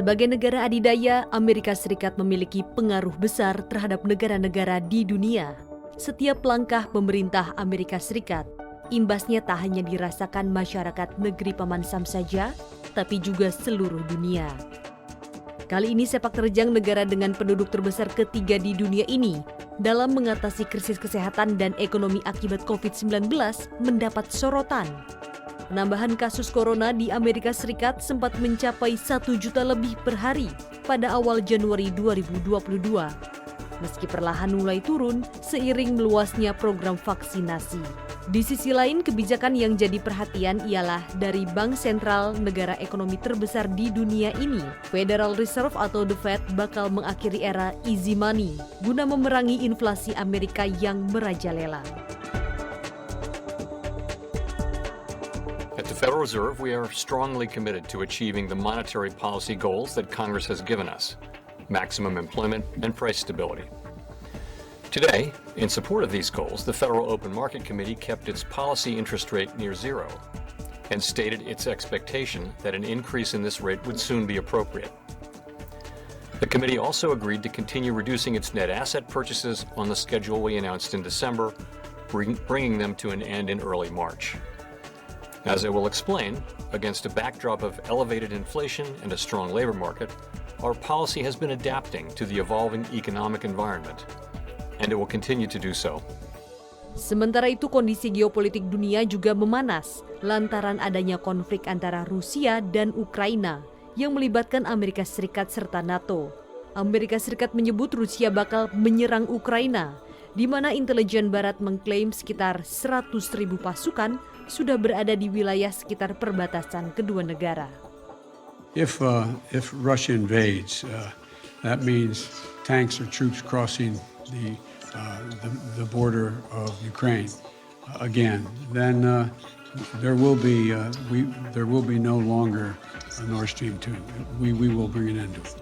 Sebagai negara adidaya, Amerika Serikat memiliki pengaruh besar terhadap negara-negara di dunia. Setiap langkah pemerintah Amerika Serikat, imbasnya tak hanya dirasakan masyarakat Negeri Paman Sam saja, tapi juga seluruh dunia. Kali ini sepak terjang negara dengan penduduk terbesar ketiga di dunia ini dalam mengatasi krisis kesehatan dan ekonomi akibat Covid-19 mendapat sorotan. Penambahan kasus corona di Amerika Serikat sempat mencapai 1 juta lebih per hari pada awal Januari 2022. Meski perlahan mulai turun seiring meluasnya program vaksinasi. Di sisi lain, kebijakan yang jadi perhatian ialah dari Bank Sentral negara ekonomi terbesar di dunia ini. Federal Reserve atau The Fed bakal mengakhiri era easy money guna memerangi inflasi Amerika yang merajalela. At the Federal Reserve, we are strongly committed to achieving the monetary policy goals that Congress has given us, maximum employment and price stability. Today, in support of these goals, the Federal Open Market Committee kept its policy interest rate near zero and stated its expectation that an increase in this rate would soon be appropriate. The committee also agreed to continue reducing its net asset purchases on the schedule we announced in December, bringing them to an end in early March. As I will explain, against a backdrop of elevated inflation and a strong labor market, our policy has been adapting to the evolving economic environment, and it will continue to do so. Sementara itu, kondisi geopolitik dunia juga memanas lantaran adanya konflik antara Rusia dan Ukraina yang melibatkan Amerika Serikat serta NATO. Amerika Serikat menyebut Rusia bakal menyerang Ukraina, di mana intelijen Barat mengklaim sekitar 100.000 pasukan sudah berada di wilayah sekitar perbatasan kedua negara. If Russia invades, that means tanks or troops crossing the border of Ukraine again. Then there will be no longer a Nord Stream 2. We will bring an end to it.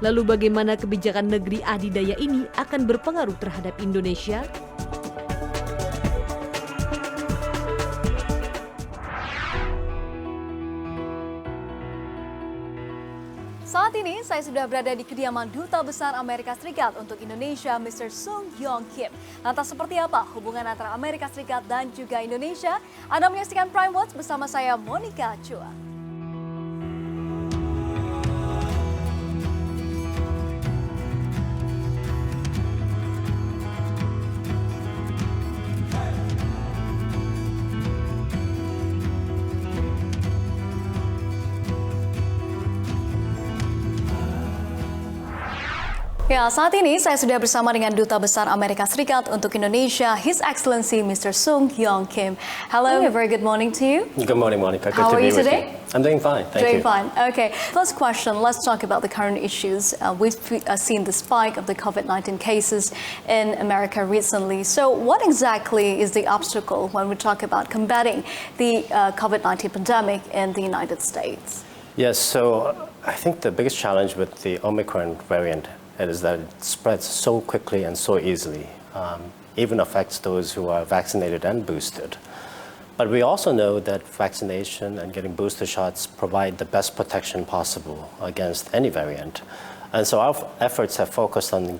Lalu bagaimana kebijakan negeri adidaya ini akan berpengaruh terhadap Indonesia? Saat ini saya sudah berada di kediaman Duta Besar Amerika Serikat untuk Indonesia, Mr. Sung Hyong Kim. Lantas seperti apa hubungan antara Amerika Serikat dan juga Indonesia? Anda menyaksikan Prime Words bersama saya, Monica Chua. Ya, saat ini saya sudah bersama dengan Duta Besar Amerika Serikat untuk Indonesia, His Excellency Mr. Sung Hyong Kim. Hello, a very good morning to you. Good morning, Monica. Good How to are be you with today? you. I'm doing fine, thank you. Doing fine. Okay. First question, let's talk about the current issues. We've seen the spike of the COVID-19 cases in America recently. So what exactly is the obstacle when we talk about combating the COVID-19 pandemic in the United States? Yes, so I think the biggest challenge with the Omicron variant is that it spreads so quickly and so easily, even affects those who are vaccinated and boosted. But we also know that vaccination and getting booster shots provide the best protection possible against any variant. And so our efforts have focused on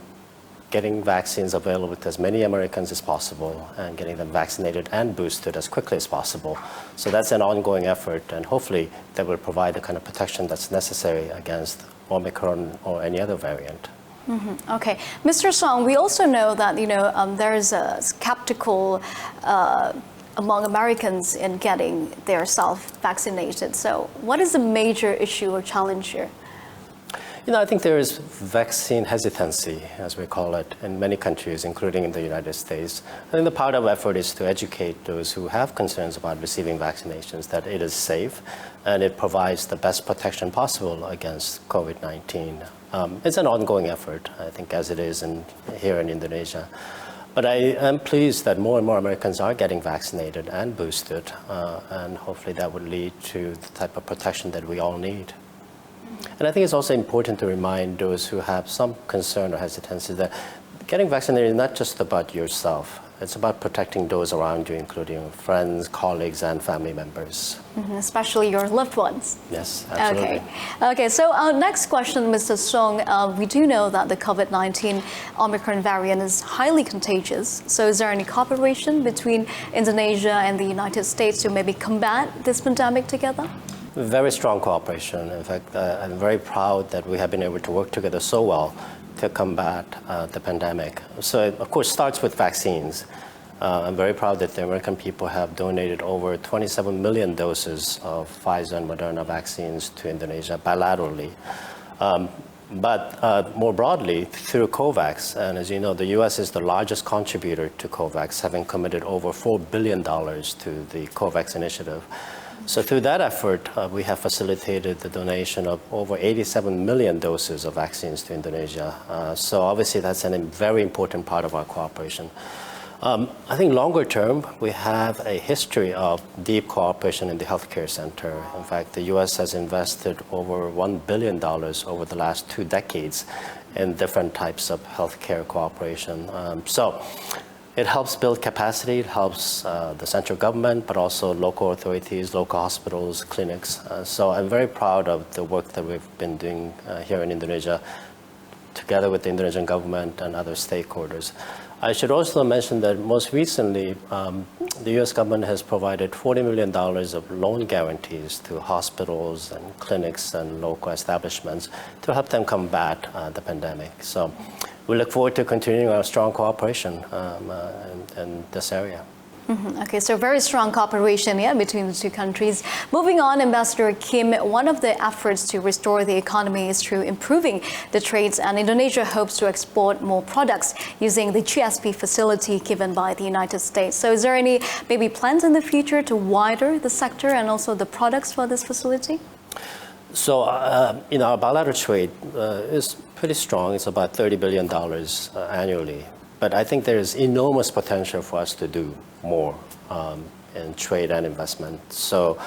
getting vaccines available to as many Americans as possible and getting them vaccinated and boosted as quickly as possible. So that's an ongoing effort, and hopefully that will provide the kind of protection that's necessary against Omicron or any other variant. Mm-hmm. Okay, Mr. Song, we also know that there is a skeptical among Americans in getting their self-vaccinated. So, what is the major issue or challenge here? I think there is vaccine hesitancy, as we call it, in many countries, including in the United States. I think the part of effort is to educate those who have concerns about receiving vaccinations that it is safe and it provides the best protection possible against COVID-19. It's an ongoing effort, I think, as it is here in Indonesia. But I am pleased that more and more Americans are getting vaccinated and boosted, and hopefully that would lead to the type of protection that we all need. And I think it's also important to remind those who have some concern or hesitancy that getting vaccinated is not just about yourself. It's about protecting those around you, including friends, colleagues, and family members. Especially your loved ones. Yes, absolutely. Okay, so our next question, Mr. Song, we do know that the COVID-19 Omicron variant is highly contagious. So is there any cooperation between Indonesia and the United States to maybe combat this pandemic together? Very strong cooperation. In fact, I'm very proud that we have been able to work together so well to combat the pandemic. So it, of course, starts with vaccines. I'm very proud that the American people have donated over 27 million doses of Pfizer and Moderna vaccines to Indonesia bilaterally. But more broadly, through COVAX, and as you know, the U.S. is the largest contributor to COVAX, having committed over $4 billion to the COVAX initiative. So through that effort, we have facilitated the donation of over 87 million doses of vaccines to Indonesia. So obviously that's a very important part of our cooperation. I think longer term, we have a history of deep cooperation in the healthcare sector. In fact, the U.S. has invested over $1 billion over the last 2 decades in different types of healthcare cooperation. So it helps build capacity, it helps the central government, but also local authorities, local hospitals, clinics. So I'm very proud of the work that we've been doing here in Indonesia, together with the Indonesian government and other stakeholders. I should also mention that most recently, the U.S. government has provided $40 million of loan guarantees to hospitals and clinics and local establishments to help them combat the pandemic. So we look forward to continuing our strong cooperation in this area. Okay, so very strong cooperation between the 2 countries. Moving on, Ambassador Kim, one of the efforts to restore the economy is through improving the trades, and Indonesia hopes to export more products using the GSP facility given by the United States. So is there any maybe plans in the future to widen the sector and also the products for this facility? So, our bilateral trade is pretty strong. It's about $30 billion annually. But I think there is enormous potential for us to do more in trade and investment. So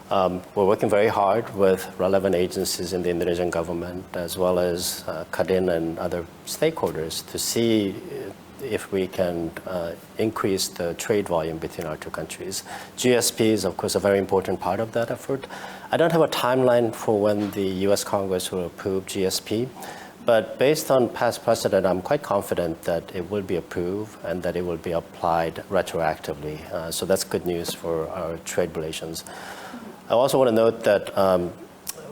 we're working very hard with relevant agencies in the Indonesian government, as well as Kadin and other stakeholders, to see if we can increase the trade volume between our 2 countries. GSP is, of course, a very important part of that effort. I don't have a timeline for when the U.S. Congress will approve GSP. But based on past precedent, I'm quite confident that it will be approved and that it will be applied retroactively. So that's good news for our trade relations. I also want to note that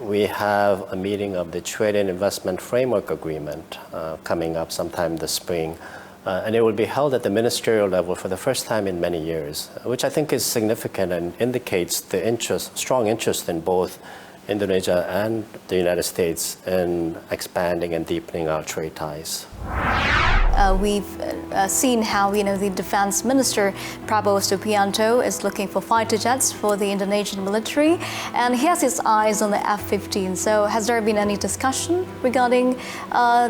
we have a meeting of the Trade and Investment Framework Agreement coming up sometime this spring. And it will be held at the ministerial level for the first time in many years, which I think is significant and indicates the strong interest in both Indonesia and the United States in expanding and deepening our trade ties. We've seen how the Defense Minister Prabowo Subianto is looking for fighter jets for the Indonesian military, and he has his eyes on the F-15. So has there been any discussion regarding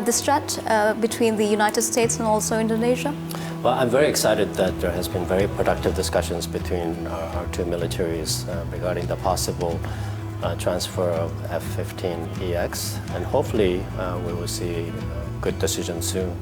this threat between the United States and also Indonesia? Well, I'm very excited that there has been very productive discussions between our 2 militaries regarding the possible transfer of F-15EX, and hopefully we will see a good decision soon.